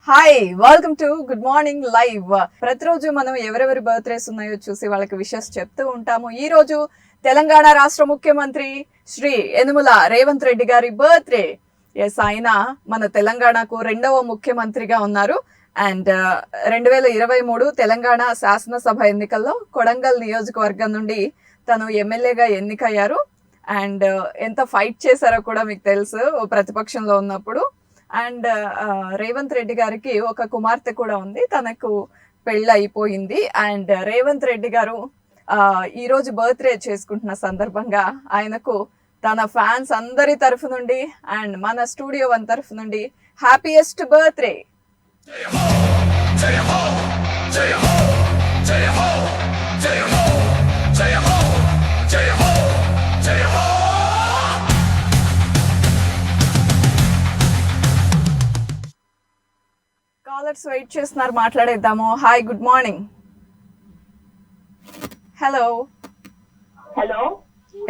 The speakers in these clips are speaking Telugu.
Hi, welcome to good morning live. ప్రతిరోజు మనం ఎవరెవరి బర్త్డేస్ ఉన్నాయో చూసి వాళ్ళకి విషెస్ చెప్తూ ఉంటాము. ఈ రోజు తెలంగాణ రాష్ట్ర ముఖ్యమంత్రి శ్రీ యనుమల రేవంత్ రెడ్డి గారి బర్త్డే. ఎస్, ఆయన మన తెలంగాణకు రెండవ ముఖ్యమంత్రిగా ఉన్నారు. అండ్ 2023 తెలంగాణ శాసనసభ ఎన్నికల్లో కొడంగల్ నియోజకవర్గం నుండి తను ఎమ్మెల్యేగా ఎన్నికయ్యారు. అండ్ ఎంత ఫైట్ చేశారో కూడా మీకు తెలుసు ప్రతిపక్షంలో ఉన్నప్పుడు. అండ్ రేవంత్ రెడ్డి గారికి ఒక కుమార్తె కూడా ఉంది, తనకు పెళ్ళి అయిపోయింది. అండ్ రేవంత్ రెడ్డి గారు ఈరోజు బర్త్డే చేసుకుంటున్న సందర్భంగా ఆయనకు తన ఫ్యాన్స్ అందరి తరఫు నుండి అండ్ మన స్టూడియో 1 తరఫు నుండి హ్యాపీయెస్ట్ బర్త్డే. కాలర్స్ వెయిట్ చేస్తున్నారు, మాట్లాడేద్దాము. Hi, good morning. Hello hello,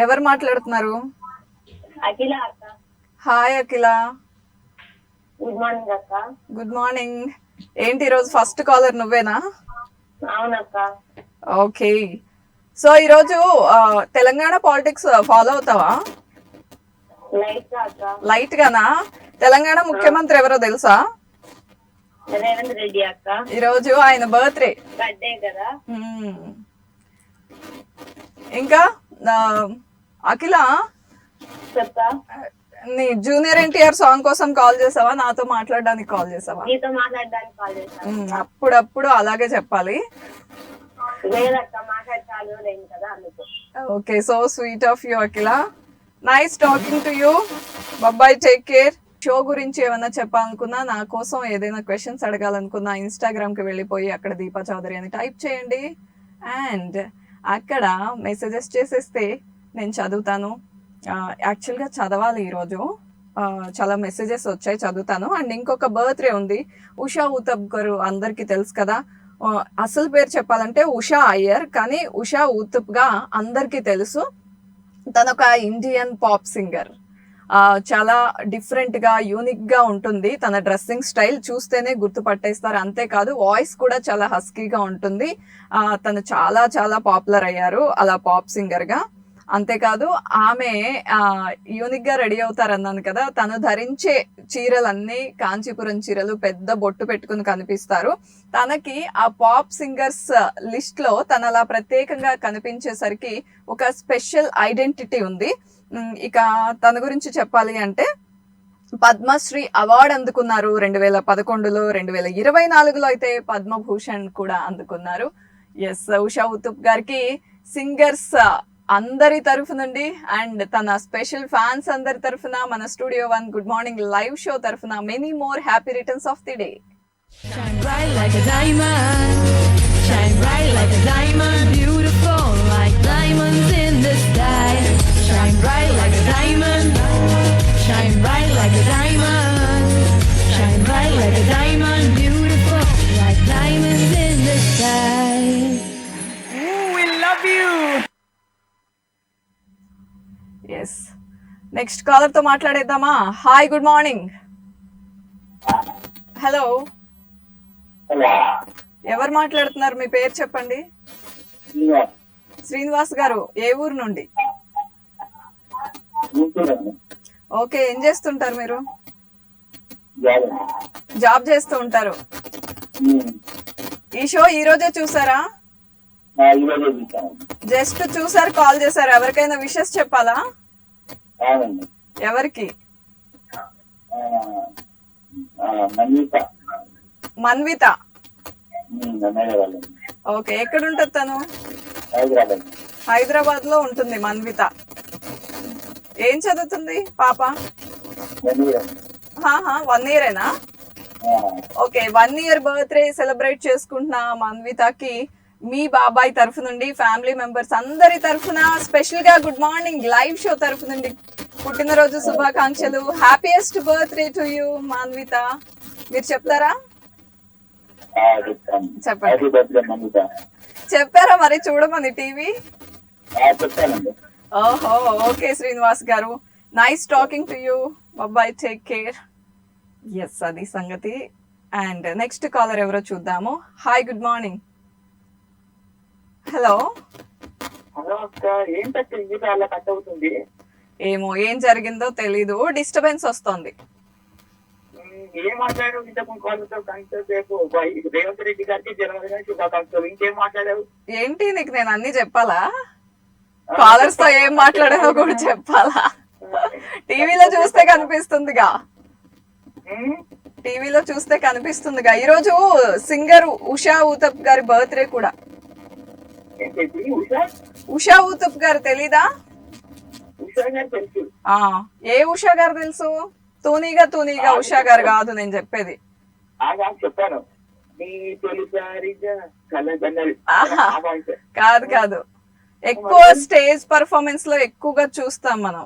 ఎవరు మాట్లాడుతున్నారు? అఖిల అక్క. హాయ్ అఖిల, గుడ్ మార్నింగ్ అక్క. Good morning. ఏంటి ఈరోజు ఫస్ట్ కాలర్ నువ్వేనా? అవునక్క. ఓకే, సో ఈరోజు తెలంగాణ పాలిటిక్స్ ఫాలో అవుతావా? లైట్ గా అక్క. లైట్ గానా? తెలంగాణ ముఖ్యమంత్రి ఎవరో తెలుసా? రేవంత్ రెడ్డి అక్క. ఈరోజు ఆయన బర్త్డే. బర్త్డే కదా. ఇంకా అఖిల, చెప్తా. నీ జూనియర్ ఎన్టీఆర్ సాంగ్ కోసం కాల్ చేసావా, నాతో మాట్లాడడానికి కాల్ చేసావా? నీతో మాట్లాడడానికి కాల్ చేస్తాను. అప్పుడప్పుడు అలాగే చెప్పాలి. లేదక్క, మాట్లాడాలి లేదు కదా అందుకు. Okay, so sweet of you Akhila. Nice talking to you. Bye, take care. Show గురించి ఏమన్నా చెప్పాలనుకున్నా, నా కోసం ఏదైనా క్వశ్చన్స్ అడగాలనుకున్నా ఇన్స్టాగ్రామ్కి వెళ్ళిపోయి అక్కడ దీపా చౌదరి అని టైప్ చేయండి. అండ్ అక్కడ మెసేజెస్ చేసేస్తే నేను చదువుతాను. యాక్చువల్గా చదవాలి ఈరోజు, చాలా మెసేజెస్ వచ్చాయి, చదువుతాను. అండ్ ఇంకొక బర్త్డే ఉంది, ఉషా ఊతప్ గారు, అందరికీ తెలుసు కదా. అసలు పేరు చెప్పాలంటే ఉషా అయ్యర్, కానీ ఉషా ఊతప్గా అందరికీ తెలుసు. తను ఒక ఇండియన్ పాప్ సింగర్. చాలా డిఫరెంట్గా యూనిక్గా ఉంటుంది తన డ్రెస్సింగ్ స్టైల్, చూస్తేనే గుర్తుపట్టేస్తారు. అంతేకాదు వాయిస్ కూడా చాలా హస్కీగా ఉంటుంది. తను చాలా చాలా పాపులర్ అయ్యారు అలా పాప్ సింగర్గా. అంతేకాదు ఆమె యూనిక్గా రెడీ అవుతారన్నాను కదా, తను ధరించే చీరలన్నీ కాంచీపురం చీరలు, పెద్ద బొట్టు పెట్టుకుని కనిపిస్తారు. తనకి ఆ పాప్ సింగర్స్ లిస్ట్లో తను అలా ప్రత్యేకంగా కనిపించేసరికి ఒక స్పెషల్ ఐడెంటిటీ ఉంది. ఇక తన గురించి చెప్పాలి అంటే పద్మశ్రీ అవార్డు అందుకున్నారు 2011లో, 2024లో అయితే పద్మభూషణ్ కూడా అందుకున్నారు. ఎస్, ఉషా ఊతప్ గారికి సింగర్స్ అందరి తరఫు నుండి అండ్ తన స్పెషల్ ఫ్యాన్స్ అందరి తరఫున, మన studio 1 good morning live show తరఫున many more happy returns of the day. Shine bright like a diamond, shine bright like a diamond, beautiful like diamonds in the sky. Shine bright like a diamond, shine bright like a diamond, shine bright like a diamond, beautiful like diamonds in the sky. Ooh, we love you. Yes, next caller తో మాట్లాడేద్దామా? Hi, good morning. హలో, ఎవరు మాట్లాడుతున్నారు? మీ పేరు చెప్పండి. శ్రీనివాస్ గారు, ఏ ఊరు నుండి? ఓకే, ఏం చేస్తుంటారు మీరు? జాబ్ చేస్తూ ఉంటారు. ఈ షో ఈ రోజే చూసారా? జస్ట్ చూసారు, కాల్ చేశారు. ఎవరికైనా విషెస్ చెప్పాలా? ఎవరికి? మన్విత. ఓకే, ఎక్కడ ఉంటుంది తను? హైదరాబాద్ లో ఉంటుంది మన్విత. ఏం చదువుతుంది పాప? 1 ఇయరేనా? ఓకే, 1 ఇయర్ బర్త్డే సెలబ్రేట్ చేసుకుంటున్న మన్వితకి మీ బాబాయ్ తరఫు నుండి, ఫ్యామిలీ మెంబర్స్ అందరి తరఫున స్పెషల్ గా గుడ్ మార్నింగ్ లైవ్ షో తరఫు నుండి పుట్టినరోజు శుభాకాంక్షలు. Happiest birthday to you Manvitha. మీరు చెప్తారా? చెప్పండి. చెప్పారా మరి చూడమని టీవీ? ఓహో, ఓకే శ్రీనివాస్ గారు, nice talking to you. Bye, take care. Yes, అది సంగతి. అండ్ నెక్స్ట్ కాలర్ ఎవరో చూద్దాము. Hi, good morning. Hello. Hello అక్క, ఏంటక్క ఇది అలా కట్ అవుతుంది? ఏమో ఏం జరిగిందో తెలీదు, డిస్టర్బెన్స్ వస్తుంది. ఏం మాట్లాడావు ఇంతకు కాల్తో గంటసేపు? రేవంత్ రెడ్డి గారికి జన్మదిన శుభాకాంక్షలు. ఇంకేం మాట్లాడావు? ఏంటి నీకు నేను అన్ని చెప్పాలా? కాలర్స్ తో ఏం మాట్లాడానో కూడా చెప్పాలా? టీవీలో చూస్తే కనిపిస్తుందిగా, టీవీలో చూస్తే కనిపిస్తుందిగా. ఈరోజు సింగర్ ఉషా ఊతప్ గారి బర్త్డే కూడా. ఏంటి ఉషా? ఉషా ఊతప్ గారు తెలీదా? ఉషా గారు తెలుసు. ఏ ఉషా గారు తెలుసు? తూనీగా ఉషా గారు కాదు నేను చెప్పేది. చెప్పాను నీ తొలిసారిగా కలగన్నది. కాదు, ఎక్కువ స్టేజ్ పర్ఫార్మెన్స్ లో ఎక్కువగా చూస్తాం మనం.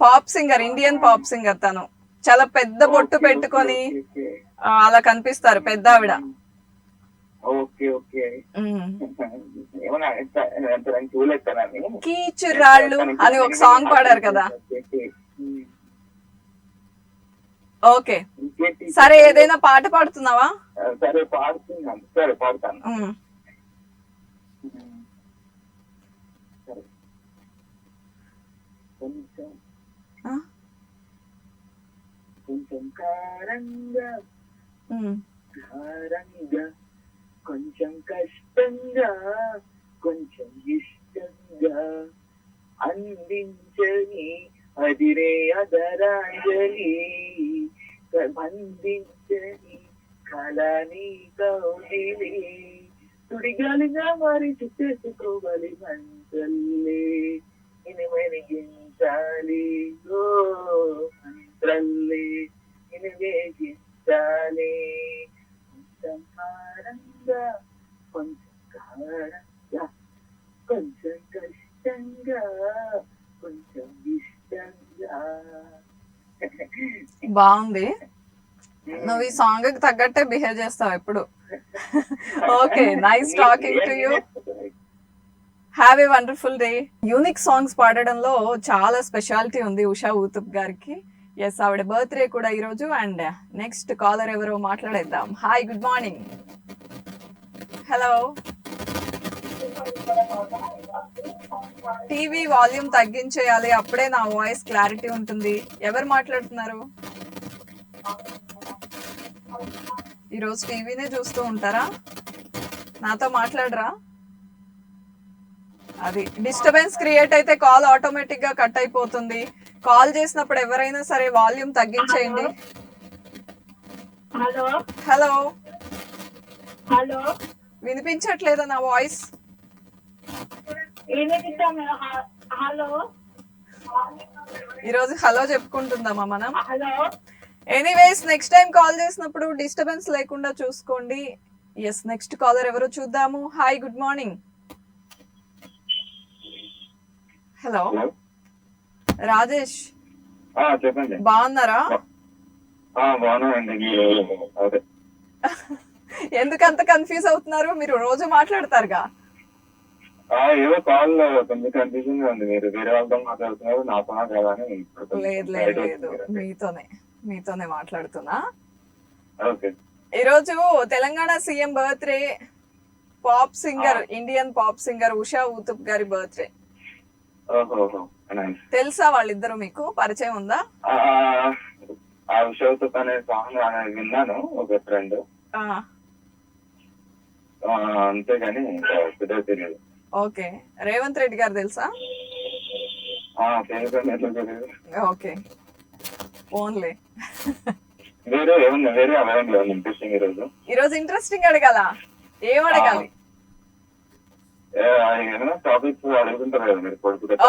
Pop singer, Indian pop singer. తను చాలా పెద్ద బొట్టు పెట్టుకొని అలా కనిపిస్తారు, పెద్ద ఆవిడ. Okay okay. ఏమన్నా చూడలేస్తానని కీచురాళ్ళు అని ఒక సాంగ్ పాడారు కదా. ఓకే సరే, ఏదైనా పాట పాడుతున్నావా? సరే పాడుతున్నాను. సరే పాడతాను. కొంచెం కొంచెం కారంగా కారంగా, కొంచెం కష్టంగా, కొంచెం ఇష్టంగా అందించని అదిరే అదరాంజలి, బంధించని కళని కౌగిలి, తుడిగాలిగా మారి చుట్టేసుకోవాలి మంటల్లే, ఇని వెలిగించాలి ఓ మంత్రల్లే, ఇని వేగించాలి. కొంచెం కారంగా, కొంచెం కారంగా, కొంచెం కష్టంగా, కొంచెం ఇష్టంగా. బాగుంది. నువ్వు ఈ సాంగ్ కి తగ్గట్టే బిహేవ్ చేస్తావు ఎప్పుడు. Okay, nice talking to you. Have a wonderful day. Unique songs పాడడంలో చాలా స్పెషాలిటీ ఉంది ఉషా ఊతుప్ గారికి. ఎస్, ఆవిడ బర్త్డే కూడా ఈరోజు. అండ్ నెక్స్ట్ కాలర్ ఎవరో మాట్లాడేద్దాం. Hi, good morning. Hello. TV volume తగ్గించేయాలి, అప్పుడే నా వాయిస్ క్లారిటీ ఉంటుంది. ఎవరు మాట్లాడుతున్నారు? ఈరోజు టీవీనే చూస్తూ ఉంటారా? నాతో మాట్లాడరా? అది డిస్టర్బెన్స్ క్రియేట్ అయితే కాల్ ఆటోమేటిక్ గా కట్ అయిపోతుంది. కాల్ చేసినప్పుడు ఎవరైనా సరే వాల్యూమ్ తగ్గించేయండి. Hello hello. హలో, వినిపించట్లేదా నా వాయిస్? హలో, ఈరోజు హలో చెప్పుకుంటుందామా మనం? Hello. Anyways, next time call చేసినప్పుడు డిస్టర్బెన్స్ లేకుండా చూసుకోండి. ఎస్, నెక్స్ట్ కాలర్ ఎవరో చూద్దాము. Hi, good morning. Hello, Rajesh. చెప్పండి. బాగున్నారా? బాగున్నానండి. అదే ఎందుకంత కన్ఫ్యూజ్ అవుతున్నారు? మీరు రోజు మాట్లాడతారుగా. ఏదో కాల్ కొంచెం కన్ఫ్యూజన్ గా ఉంది. మీరు వేరే వాళ్ళతో మాట్లాడుతున్నారు, నాతో కదా అని. లేదు, మీతోనే మాట్లాడుతున్నా. ఓకే. ఈరోజు Telangana CM birthday, pop singer, Indian pop singer Usha Uthup గారి బర్త్డే. తెలుసా వాళ్ళిద్దరు? మీకు పరిచయం ఉందా? ఆ ఉషా ఊతుప్ అనే సాంగ్ విన్నాను, ఒక ఫ్రెండ్. అంతేగాని తెలియదు. ఓకే. రేవంత్ రెడ్డి గారు తెలుసా? Okay, only. ఈరోజు ఇంట్రెస్టింగ్ అడగాల? ఏం అడగాలి?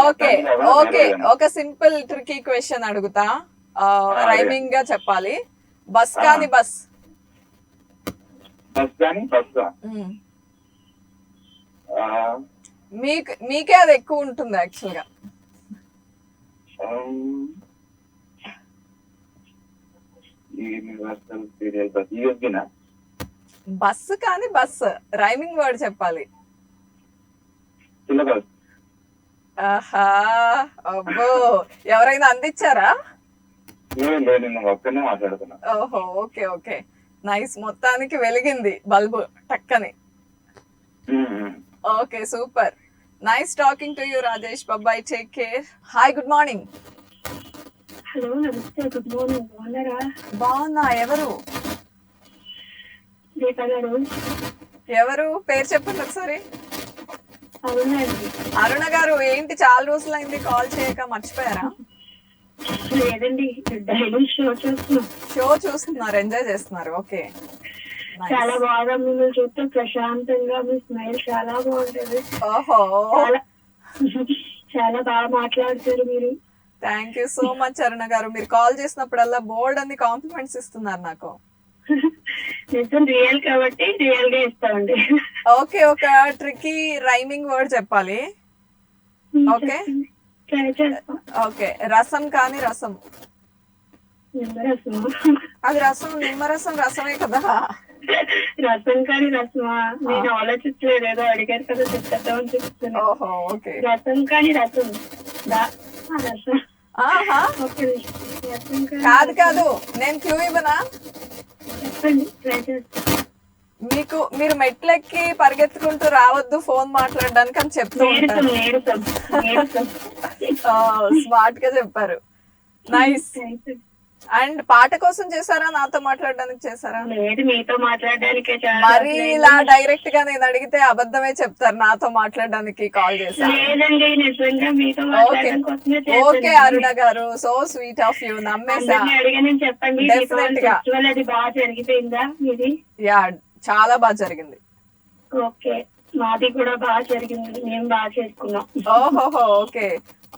ఓకే ఓకే, ఒక సింపుల్ ట్రికీ క్వశ్చన్ అడుగుతా. రైమింగ్ గా చెప్పాలి. బస్ కాని బస్. మీకే అది ఎక్కువ ఉంటుంది యాక్చువల్ గా. బస్ కానీ బస్, రైమింగ్ వర్డ్ చెప్పాలి. ఆహా, అబ్బో, ఎవరైనా అందించారా? ఓహో, ఓకే ఓకే, నైస్, మొత్తానికి వెలిగింది బల్బు టక్కని. Okay super, nice talking to you Rajesh. Bye, take care. Hi, good morning. Hello నమస్తే, గుడ్ మార్నింగ్. బాగున్నారా? బాగున్నా. ఎవరు దీప గారు? ఎవరు పేరు చెప్పండి ఒకసారి. అవునండి. అరుణ గారు, ఏంటి చాలా రోజులైంది కాల్ చేయక, మర్చిపోయారా? లేదండి, డైలీ షో చూస్తున్నాం. షో చూస్తున్నారు, ఎంజాయ్ చేస్తున్నారు. ఓకే, చాలా బాగా మిమ్మల్ని చూస్తే ప్రశాంతంగా, మీ స్మైల్ చాలా బాగుంటది. ఓహో, చాలా చాలా బాగా మాట్లాడతారు మీరు. థ్యాంక్ యూ సో మచ్ అరుణ గారు. మీరు కాల్ చేసినప్పుడల్లా బోల్డ్ అన్ని కాంప్లిమెంట్స్ ఇస్తున్నారు నాకు. నిజం, రియల్ కాబట్టి రియల్ గా ఇస్తామండి. ఓకే, ఒక ట్రికీ రైమింగ్ వర్డ్ చెప్పాలి. ఓకే ట్రై చేస్తాం. ఓకే, రసం కానీ రసం. నిమ్మరసమా? అది రసం, నిమ్మరసం రసమే కదా. రసం కానీ రసమా? నేను ఆలోచించలేదు, ఏదో అడిగారు కదా చెప్తామని చెప్తున్నా. ఓహో, ఓకే. రసం కానీ రసం. రసం. ఆహా, ఓకే, రసం కానీ కాదు కాదు, నేను క్లూ ఇవ్వనా? చెప్పండి, ట్రై చేస్తాం. మీరు మెట్లెక్కి పరిగెత్తుకుంటూ రావద్దు ఫోన్ మాట్లాడడానికి అని చెప్తూ ఉంటాను. నేర్పం నేర్పం. స్మార్ట్ గా చెప్పారు. నైస్. అండ్ పాట కోసం చేశారా, నాతో మాట్లాడడానికి చేశారా? లేదు, మీతో మాట్లాడడానికే. మరి ఇలా డైరెక్ట్ గా నేను అడిగితే అబద్ధమే చెప్తారు, నాతో మాట్లాడడానికి కాల్ చేశారు. లేదండి, నిజంగా మీతో ఓకే మాట్లాడడం కోసమే ఓకే అరుణ గారు, సో స్వీట్ ఆఫ్ యూ. నమ్మేసా? అడిగాను, చెప్పండి. Definitely గా. ఫెస్టివల్ అది బాగా జరిగిపోయిందా మీది? యా, చాలా బాగా జరిగింది. ఓకే, మాది కూడా బాగా జరిగింది, మేము బాగా చేసుకున్నాం. ఓహోహో, ఓకే.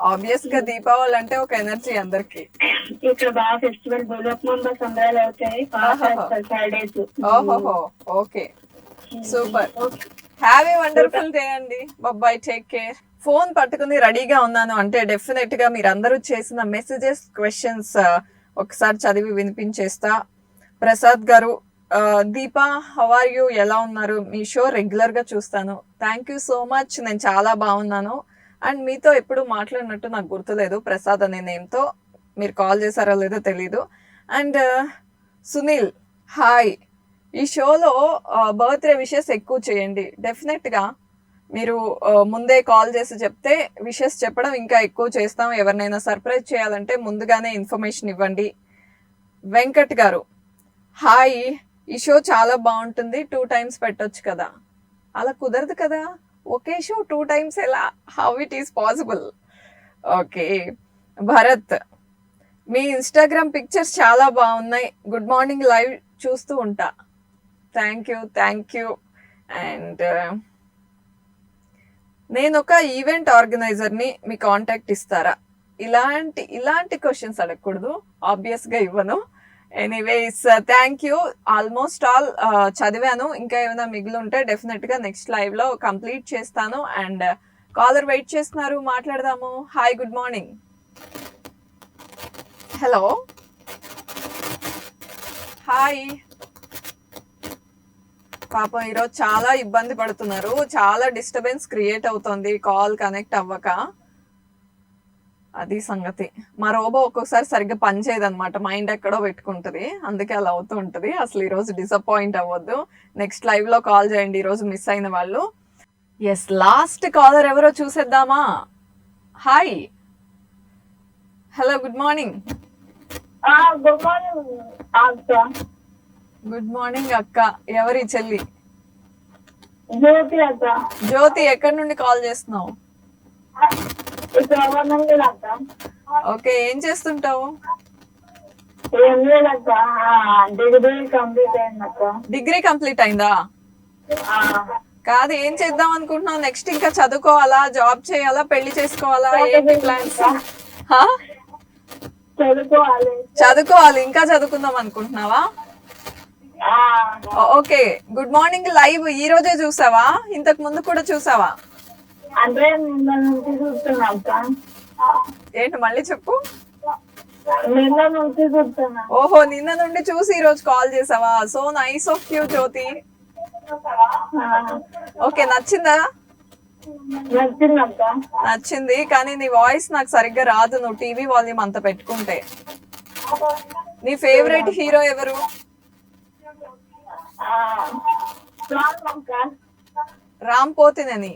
ఆబ్వియస్ గా దీపావళి అంటే ఒక ఎనర్జీ అందరికి. ఇక్కడ బాగా ఫెస్టివల్ బులప్మంబ సంబరాలు అవుతాయి, బాగా చేస్తారు సాటర్డేస్. ఓహోహో, okay super. Have a wonderful day అండి. Bye, take care. ఫోన్ పట్టుకుని రెడీగా ఉన్నాను అంటే డెఫినెట్ గా మీరందరూ చేసిన మెసేజెస్, క్వశ్చన్స్ ఒకసారి చదివి వినిపించేస్తా. ప్రసాద్ గారు, దీపా హౌ ఆర్ యూ, ఎలా ఉన్నారు? మీ షో రెగ్యులర్ గా చూస్తాను. థ్యాంక్ యూ సో మచ్, నేను చాలా బాగున్నాను. అండ్ మీతో ఎప్పుడు మాట్లాడినట్టు నాకు గుర్తులేదు, ప్రసాద్ అనే నేమ్తో. మీరు కాల్ చేశారో లేదో తెలీదు. And Sunil, hi. ఈ షోలో బర్త్డే విషెస్ ఎక్కువ చేయండి. డెఫినెట్గా మీరు ముందే కాల్ చేసి చెప్తే విషెస్ చెప్పడం ఇంకా ఎక్కువ చేస్తాం. ఎవరినైనా సర్ప్రైజ్ చేయాలంటే ముందుగానే ఇన్ఫర్మేషన్ ఇవ్వండి. వెంకట్ గారు, హాయ్. ఈ షో చాలా బాగుంటుంది, 2 times పెట్టొచ్చు కదా. అలా కుదరదు కదా, ఒకే షో 2 times ఎలా? How it is possible? Okay. Bharat, me Instagram pictures చాలా బాగున్నాయి. గుడ్ మార్నింగ్ లైవ్ చూస్తూ ఉంటా. Thank you. అండ్ నేను ఒక ఈవెంట్ ఆర్గనైజర్ని, మీ కాంటాక్ట్ ఇస్తారా? ఇలాంటి క్వశ్చన్స్ అడగకూడదు, ఆబ్వియస్గా ఇవ్వను. Anyways, thank you. Almost all చదివాను. ఇంకా ఏమైనా మిగిలి ఉంటే డెఫినెట్గా నెక్స్ట్ లైవ్లో కంప్లీట్ చేస్తాను. అండ్ కాలర్ వెయిట్ చేస్తున్నారు, మాట్లాడదాము. Hi, good morning. Hello, hi. పాపం ఈరోజు చాలా ఇబ్బంది పడుతున్నారు, చాలా డిస్టర్బెన్స్ క్రియేట్ అవుతుంది కాల్ కనెక్ట్ అవ్వక. అది సంగతి. మా రోబో ఒక్కొక్కసారి సరిగ్గా పనిచేయదన్నమాట, మైండ్ ఎక్కడో పెట్టుకుంటుంది, అందుకే అలా అవుతూ ఉంటుంది. అసలు ఈరోజు డిసప్పాయింట్ అవ్వద్దు, నెక్స్ట్ లైవ్లో కాల్ చేయండి ఈరోజు మిస్ అయిన వాళ్ళు. ఎస్, లాస్ట్ కాలర్ ఎవరో చూసేద్దామా? Hi, hello, good morning. Good morning అక్క. గుడ్ మార్నింగ్ అక్క. ఎవరి చెల్లి? జ్యోతి అక్క. జ్యోతి, ఎక్కడి నుండి కాల్ చేస్తున్నావు? ఓకే, ఏం చేస్తుంటావు? ఏం లేదక్క, డిగ్రీ కంప్లీట్ అయిందక్క. డిగ్రీ కంప్లీట్ అయిందా? కాదు, ఏం చేద్దాం అనుకుంటున్నావు నెక్స్ట్? ఇంకా చదువుకోవాలా, జాబ్ చేయాలా, పెళ్లి చేసుకోవాలా, ఏంటి ప్లాన్స్? చదువుకోవాలి. ఇంకా చదువుకుందాం అనుకుంటున్నావా? ఓకే. గుడ్ మార్నింగ్ లైవ్ ఈ రోజే చూసావా, ఇంతకు ముందు కూడా చూసావా? అంటే నిన్న నుంచి చూస్తున్నా అక్క. ఏంటి మళ్ళీ చెప్పు. నిన్న నుంచి చూస్తున్నా. ఓహో, నిన్న నుండి చూసి ఈ రోజు కాల్ చేసావా? So nice of you Jyothi. Okay, నచ్చిందా? నచ్చిందక్క. నచ్చింది, కానీ నీ వాయిస్ నాకు సరిగ్గా రాదు, నువ్వు టీవీ వాల్యూమ్ అంత పెట్టుకుంటే. నీ ఫేవరెట్ హీరో ఎవరు? రామ్ పోతినేని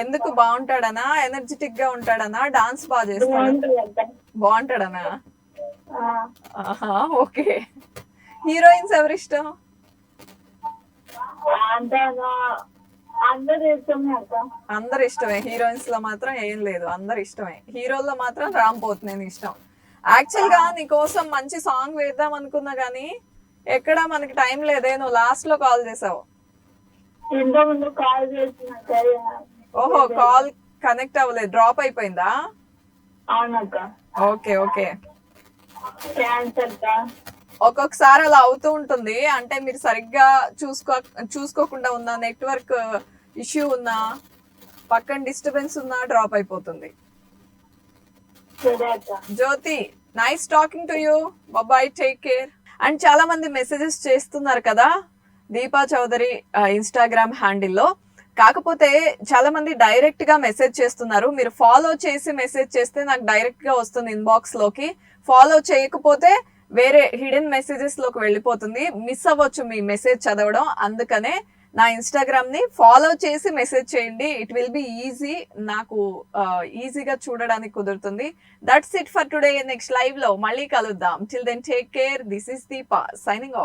ఎందుకు బాగుంటాడనా, ఎనర్జెటిక్ గా ఉంటాడనా, డాన్స్ బాగా చేస్తాడా, బాగుంటాడనా? ఆహా, ఓకే. హీరోయిన్స్ ఎవరు ఇష్టం? అందరు ఇష్టమే. హీరోయిన్స్ లో మాత్రం ఏం లేదు, అందరు ఇష్టమే. హీరోల్లో మాత్రం రామ్ పోతినేని ఇష్టం. యాక్చువల్ గా నీ కోసం మంచి సాంగ్ వేద్దాం అనుకున్నా గానీ ఎక్కడ మనకి టైం లేదే, నువ్వు లాస్ట్ లో కాల్ చేసావు. ముందు కాల్ చేసిన. ఓహో, కాల్ కనెక్ట్ అవ్వలేదు, డ్రాప్ అయిపోయిందా? అవునక్క. Okay okay. క్యాన్సర్. ఒక్కొక్కసారి అలా అవుతూ ఉంటుంది. అంటే మీరు సరిగ్గా చూసుకోకుండా ఉన్నా, నెట్వర్క్ ఇష్యూ ఉన్నా, పక్కన డిస్టర్బెన్స్ ఉన్నా డ్రాప్ అయిపోతుంది. Jyothi, nice talking to you. Bye, take care. And చాలా మంది మెసేజెస్ చేస్తున్నారు కదా దీపా చౌదరి ఇన్స్టాగ్రామ్ హ్యాండిల్లో. కాకపోతే చాలా మంది డైరెక్ట్ గా మెసేజ్ చేస్తున్నారు. మీరు ఫాలో చేసి మెసేజ్ చేస్తే నాకు డైరెక్ట్ గా వస్తుంది ఇన్బాక్స్ లోకి. ఫాలో చేయకపోతే వేరే హిడెన్ మెసేజెస్ లోకి వెళ్ళిపోతుంది, మిస్ అవ్వచ్చు మీ మెసేజ్ చదవడం. అందుకనే నా ఇన్స్టాగ్రామ్ ని ఫాలో చేసి మెసేజ్ చేయండి. ఇట్ విల్ బి ఈజీ, నాకు ఈజీగా చూడడానికి కుదురుతుంది. That's it for today. Next live లో మళ్ళీ కలుద్దాం. Till then take care. This is Deepa signing of.